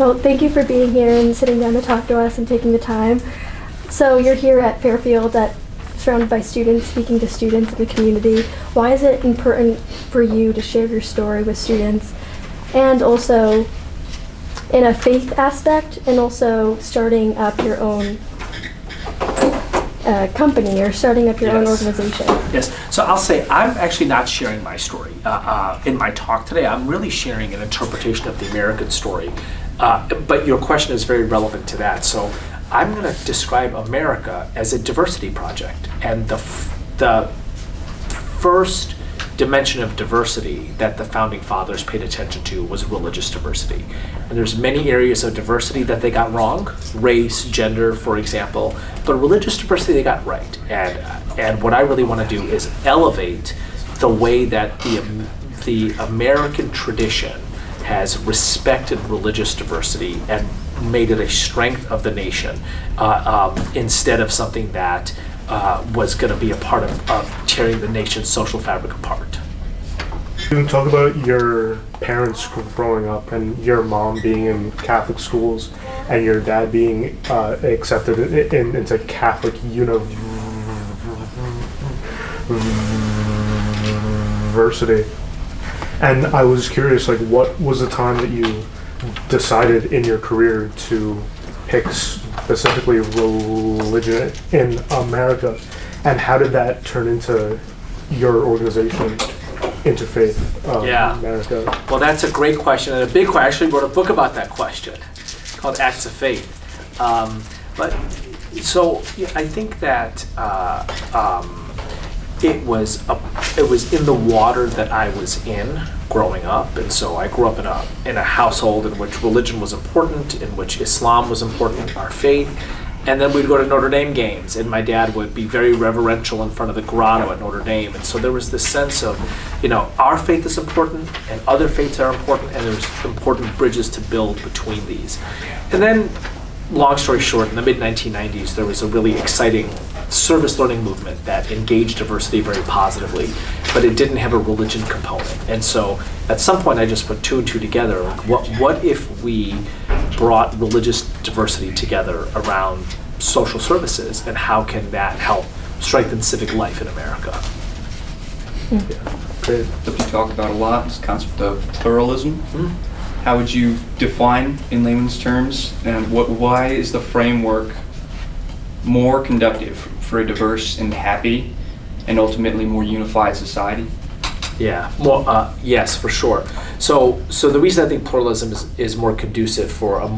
Well, thank you for being here and sitting down to talk to us and taking the time. So you're here at Fairfield, surrounded by students, speaking to students in the community. Why is it important for you to share your story with students, and also in a faith aspect, and also starting up your own company or starting up your own organization? Yes, so I'll say I'm actually not sharing my story in my talk today. I'm really sharing an interpretation of the American story, but your question is very relevant to that. So I'm going to describe America as a diversity project, and the first dimension of diversity that the founding fathers paid attention to was religious diversity. And there's many areas of diversity that they got wrong, race, gender, for example, but religious diversity they got right. And what I really want to do is elevate the way that the American tradition has respected religious diversity and made it a strength of the nation, instead of something that was going to be a part of tearing the nation's social fabric apart. You can talk about your parents growing up and your mom being in Catholic schools and your dad being accepted into Catholic university. And I was curious, like, what was the time that you decided in your career to pick specifically religion in America, and how did that turn into your organization, Interfaith America? Well, that's a great question, and a big question. I actually wrote a book about that question called Acts of Faith. I think that it was in the water that I was in growing up, and so I grew up in a household in which religion was important, in which Islam was important, our faith, and then we'd go to Notre Dame games, and my dad would be very reverential in front of the grotto at Notre Dame, and so there was this sense of, our faith is important, and other faiths are important, and there's important bridges to build between these. And then, long story short, in the mid-1990s, there was a really exciting service learning movement that engaged diversity very positively, but it didn't have a religion component. And so at some point I just put two and two together. Like, what if we brought religious diversity together around social services, and how can that help strengthen civic life in America? Yeah, great. What you talk about a lot is the concept of pluralism. Mm-hmm. How would you define, in layman's terms, and why is the framework more conducive for a diverse and happy and ultimately more unified society? Yeah, well, yes, for sure. So the reason I think pluralism is more conducive for a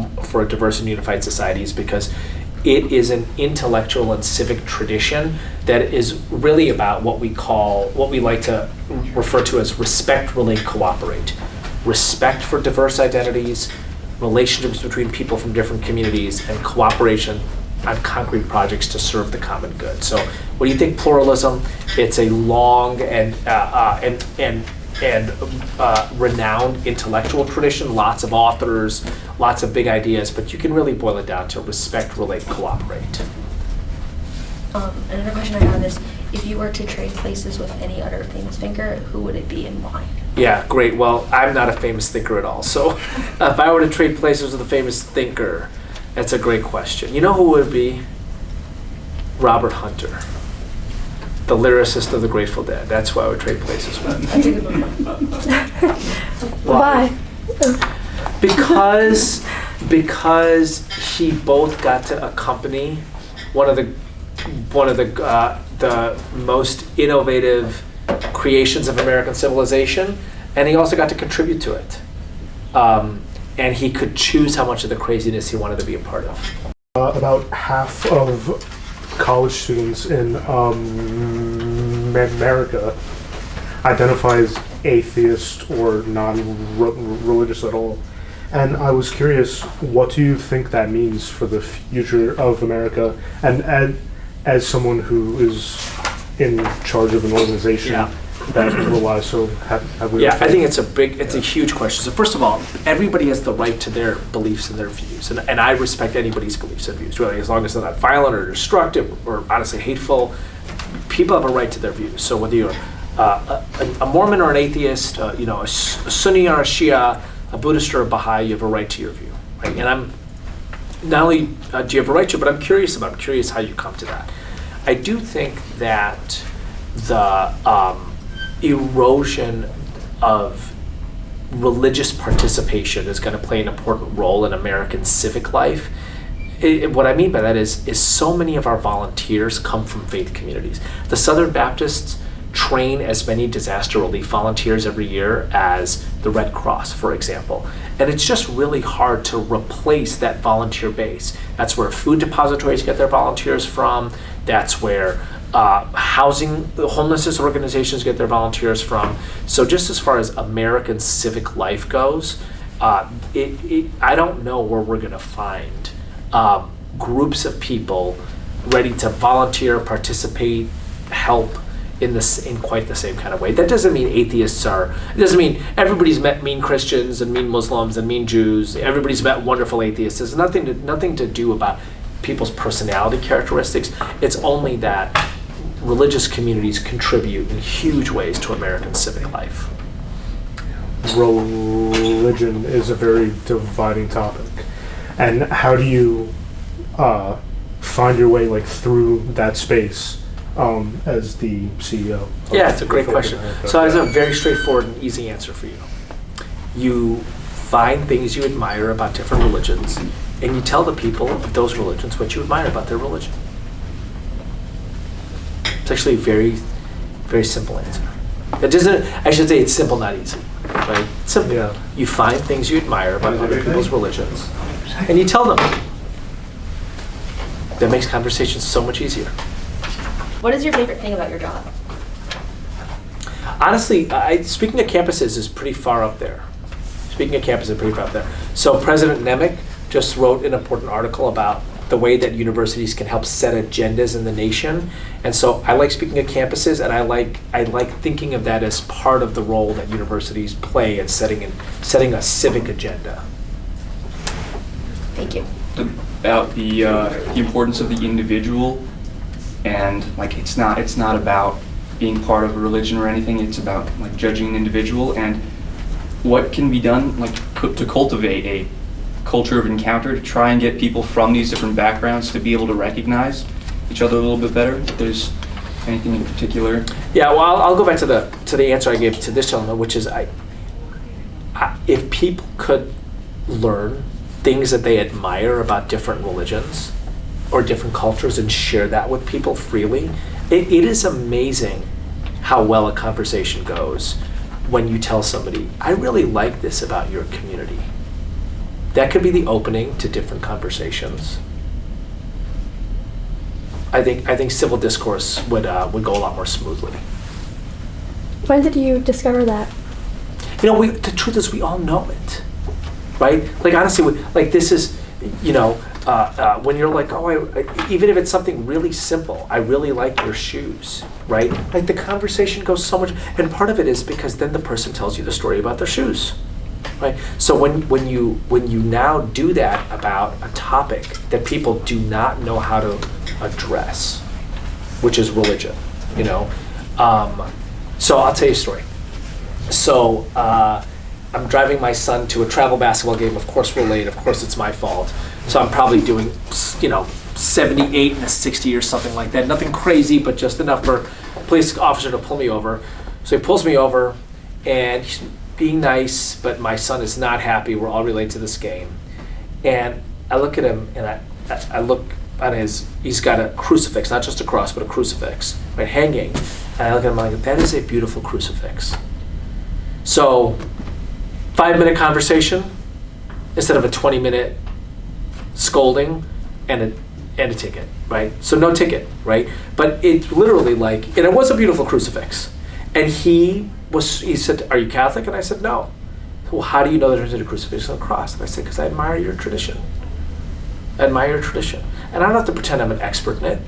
diverse and unified society is because it is an intellectual and civic tradition that is really about what we like to refer to as respect, relate, cooperate. Respect for diverse identities, relationships between people from different communities, and cooperation on concrete projects to serve the common good. So when you think pluralism, it's a long and renowned intellectual tradition, lots of authors, lots of big ideas, but you can really boil it down to respect, relate, cooperate. Another question I have is, if you were to trade places with any other famous thinker, who would it be and why? Yeah, great. Well, I'm not a famous thinker at all. So if I were to trade places with a famous thinker, that's a great question. You know who it would be? Robert Hunter, the lyricist of the Grateful Dead. That's who I would trade places with. That's a good one. Why? Because he both got to accompany one of the most innovative creations of American civilization, and he also got to contribute to it. And he could choose how much of the craziness he wanted to be a part of. About half of college students in America identify as atheist or non-religious at all. And I was curious, what do you think that means for the future of America? And as someone who is in charge of an organization that relies so heavily on faith. I think it's a huge question. So first of all, everybody has the right to their beliefs and their views, and I respect anybody's beliefs and views, really, as long as they're not violent or destructive or honestly hateful. People have a right to their views. So whether you're a Mormon or an atheist, a Sunni or a Shia, a Buddhist or a Baha'i, you have a right to your view. right? And I'm not only do you have a right to, but I'm curious how you come to that. I do think that the erosion of religious participation is going to play an important role in American civic life. What I mean by that is so many of our volunteers come from faith communities. The Southern Baptists train as many disaster relief volunteers every year as the Red Cross, for example. And it's just really hard to replace that volunteer base. That's where food depositories get their volunteers from. That's where homelessness organizations get their volunteers from. So just as far as American civic life goes, I don't know where we're going to find groups of people ready to volunteer, participate, help in quite the same kind of way. That doesn't mean atheists are, it doesn't mean everybody's met mean Christians and mean Muslims and mean Jews. Everybody's met wonderful atheists. There's nothing to do about people's personality characteristics. It's only that religious communities contribute in huge ways to American civic life. Religion is a very dividing topic. And how do you find your way through that space as the CEO? Yeah, it's a great question. So I have a very straightforward and easy answer for you. You find things you admire about different religions, and you tell the people of those religions what you admire about their religion. It's actually a very, very simple answer. It doesn't, I should say it's simple, not easy. Right? Simple. Yeah. You find things you admire about other people's religions, and you tell them. That makes conversations so much easier. What is your favorite thing about your job? Honestly, speaking of campuses is pretty far up there. So President Nemec just wrote an important article about the way that universities can help set agendas in the nation. And so I like speaking of campuses, and I like thinking of that as part of the role that universities play in setting a civic agenda. Thank you. About the importance of the individual, and it's not about being part of a religion or anything. It's about judging an individual and what can be done to cultivate a culture of encounter, to try and get people from these different backgrounds to be able to recognize each other a little bit better. If there's anything in particular. Yeah, well, I'll go back to the answer I gave to this gentleman, which is if people could learn things that they admire about different religions or different cultures and share that with people freely, it is amazing how well a conversation goes when you tell somebody, I really like this about your community. That could be the opening to different conversations. I think civil discourse would go a lot more smoothly. When did you discover that? The truth is we all know it, right? Honestly, this is, when you're even if it's something really simple, I really like your shoes, right? The conversation goes so much, and part of it is because then the person tells you the story about their shoes, right? So when you now do that about a topic that people do not know how to address, which is religion, so I'll tell you a story. So I'm driving my son to a travel basketball game. Of course we're late. Of course it's my fault. So I'm probably doing, 78 and a 60 or something like that. Nothing crazy, but just enough for a police officer to pull me over. So he pulls me over, and he's being nice, but my son is not happy. We're all related to this game. And I look at him, and I look at he's got a crucifix, not just a cross, but a crucifix, right, hanging. And I look at him like, that is a beautiful crucifix. So 5-minute conversation instead of a 20-minute scolding and a ticket, right? So no ticket, right? But it's literally and it was a beautiful crucifix. And he said, are you Catholic? And I said, no. Well, how do you know there's a crucifix and a cross? And I said, because I admire your tradition. And I don't have to pretend I'm an expert in it.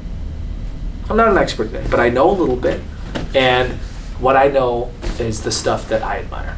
I'm not an expert in it, but I know a little bit. And what I know is the stuff that I admire.